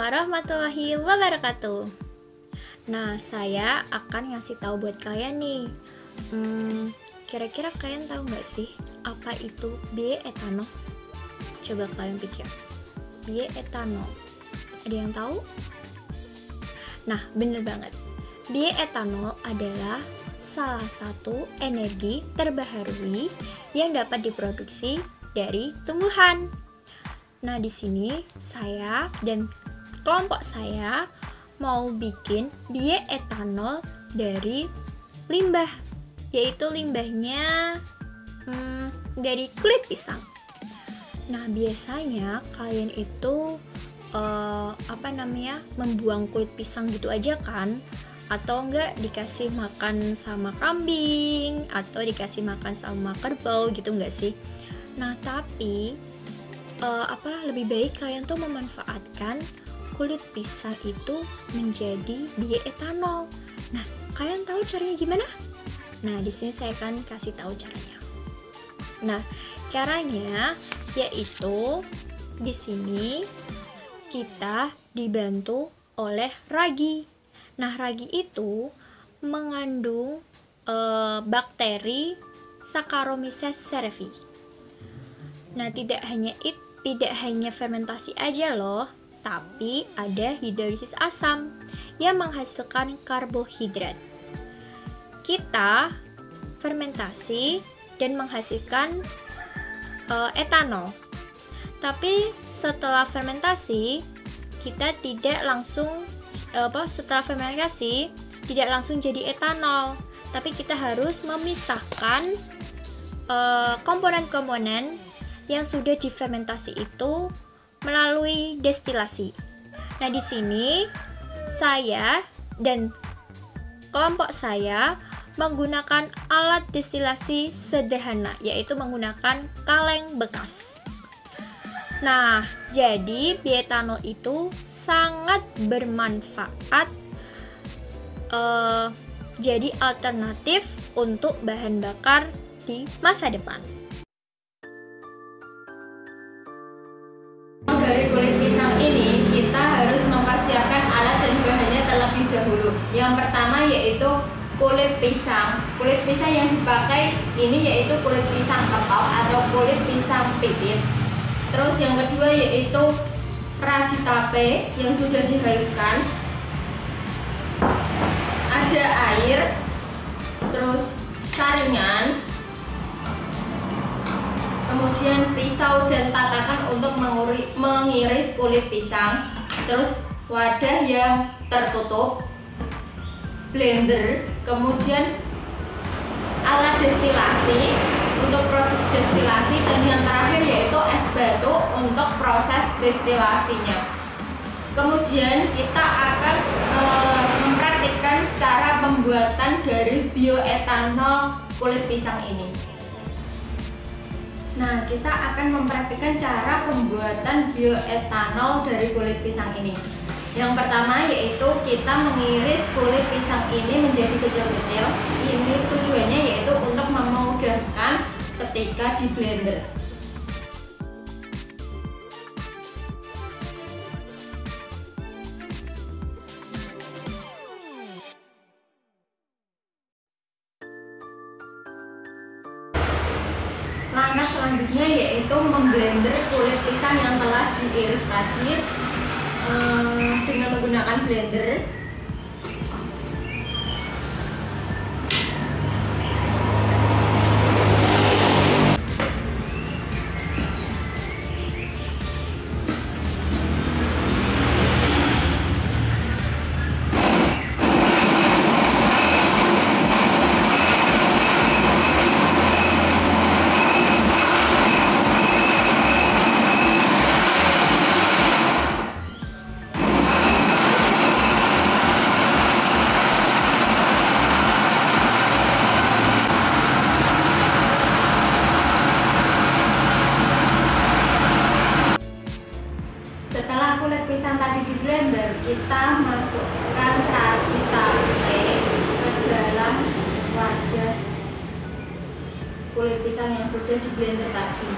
warahmatullahi wabarakatuh. Nah, saya akan ngasih tahu buat kalian nih. Kira-kira kalian tahu nggak sih apa itu bioetanol? Coba kalian pikir. Bioetanol. Ada yang tahu? Nah, bener banget. Bioetanol adalah salah satu energi terbaharui yang dapat diproduksi dari tumbuhan. Nah, di sini saya dan kelompok saya mau bikin bioetanol dari limbah, yaitu limbahnya dari kulit pisang. Nah, biasanya kalian itu membuang kulit pisang gitu aja kan? Atau enggak dikasih makan sama kambing, atau dikasih makan sama kerbau gitu enggak sih? Nah, tapi lebih baik kalian tuh memanfaatkan kulit pisang itu menjadi bioetanol. Nah, kalian tahu caranya gimana? Nah, di sini saya akan kasih tahu caranya. Nah, caranya yaitu di sini kita dibantu oleh ragi. Nah, ragi itu mengandung bakteri Saccharomyces cerevisiae. Nah, tidak hanya fermentasi aja loh, tapi ada hidrolisis asam yang menghasilkan karbohidrat. Kita fermentasi dan menghasilkan etanol. Tapi setelah fermentasi kita tidak langsung jadi etanol, tapi kita harus memisahkan komponen-komponen yang sudah difermentasi itu melalui destilasi. Nah, di sini saya dan kelompok saya menggunakan alat destilasi sederhana, yaitu menggunakan kaleng bekas. Nah, jadi bioetanol itu sangat bermanfaat, jadi alternatif untuk bahan bakar di masa depan. Dari kulit pisang ini kita harus mempersiapkan alat dan bahannya terlebih dahulu. Yang pertama yaitu kulit pisang. Kulit pisang yang dipakai ini yaitu kulit pisang ketok atau kulit pisang pipit. Terus yang kedua yaitu ragi tape yang sudah dihaluskan. Ada air, terus saringan, kemudian pisau dan tatakan untuk mengiris kulit pisang, terus wadah yang tertutup, blender, kemudian alat destilasi untuk proses destilasi, dan yang terakhir yaitu es batu untuk proses destilasinya. Kemudian kita akan mempraktikkan cara pembuatan dari bioetanol kulit pisang ini. Nah, kita akan mempraktikkan cara pembuatan bioetanol dari kulit pisang ini. Yang pertama yaitu kita mengiris kulit pisang ini menjadi kecil-kecil. Ini tujuannya yaitu untuk memudahkan ketika di blender. Langkah selanjutnya yaitu memblender kulit pisang yang telah diiris tadi dengan menggunakan blender. Setelah kulit pisang tadi di blender, kita masukkan ragi tape ke dalam wadah kulit pisang yang sudah di blender tadi.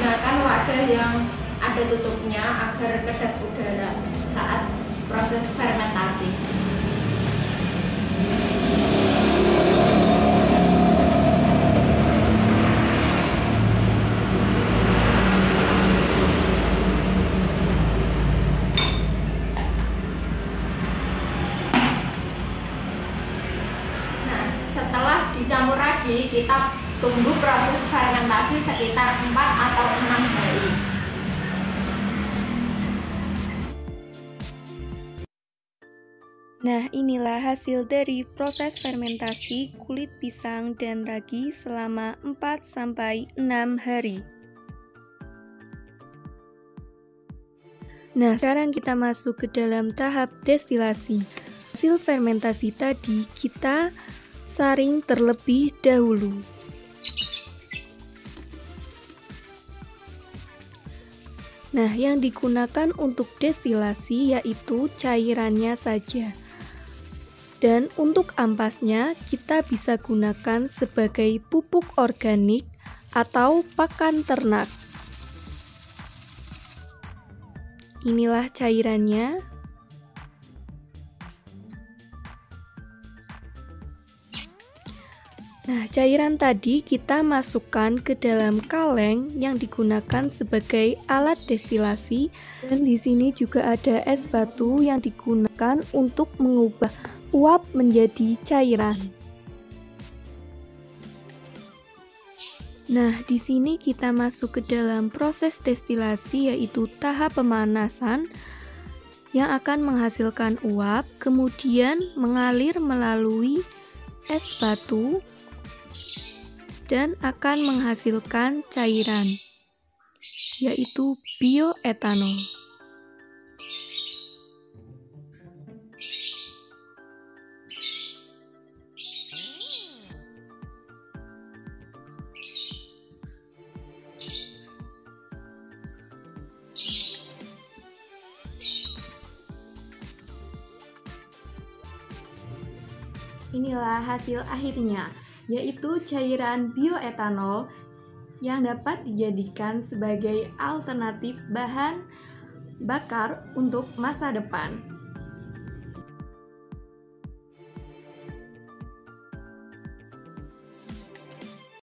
menggunakan wadah yang ada tutupnya agar kedap udara saat proses fermentasi. Nah, setelah dicampur lagi, kita tunggu proses fermentasi sekitar 4 atau 6 hari. Nah, inilah hasil dari proses fermentasi kulit pisang dan ragi selama 4-6 hari. Nah, sekarang kita masuk ke dalam tahap destilasi. Hasil fermentasi tadi kita saring terlebih dahulu. Nah, yang digunakan untuk destilasi yaitu cairannya saja. Dan untuk ampasnya kita bisa gunakan sebagai pupuk organik atau pakan ternak. Inilah cairannya. Nah, cairan tadi kita masukkan ke dalam kaleng yang digunakan sebagai alat destilasi, dan di sini juga ada es batu yang digunakan untuk mengubah uap menjadi cairan. Nah, di sini kita masuk ke dalam proses destilasi yaitu tahap pemanasan yang akan menghasilkan uap, kemudian mengalir melalui es batu dan akan menghasilkan cairan yaitu bioetanol. Inilah hasil akhirnya, yaitu cairan bioetanol yang dapat dijadikan sebagai alternatif bahan bakar untuk masa depan.